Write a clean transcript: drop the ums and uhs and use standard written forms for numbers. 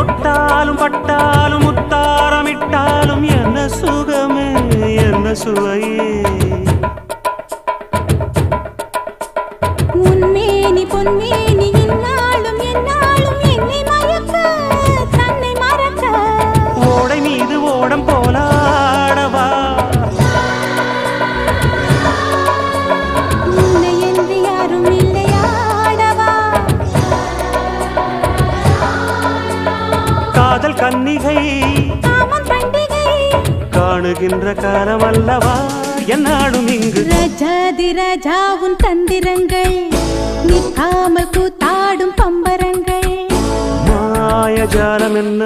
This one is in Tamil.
தொட்டாலும் பட்டாலும் முத்தாரமிட்டாலும் என்ன சுகமே என்ன சுவையே உன்மேனி பொன்மேனி இந்நாளும் எந்நாளும் என்னை மயக்க தன்னை மறக்க ஓடை மீது ஓடம் போலாடவா உன்னை என்று யாரும் இல்லையாடவா காதல் கன்னிகை காமம் பண்டிகை காணுகின்ற காலம் அல்லவா என்னாடும் இங்கு ரஜாதி ராஜாவும் தந்திரங்கள் நிற்காமல் கூத்தாடும் பம்பரங்கள் மாயஜாலம் என்ன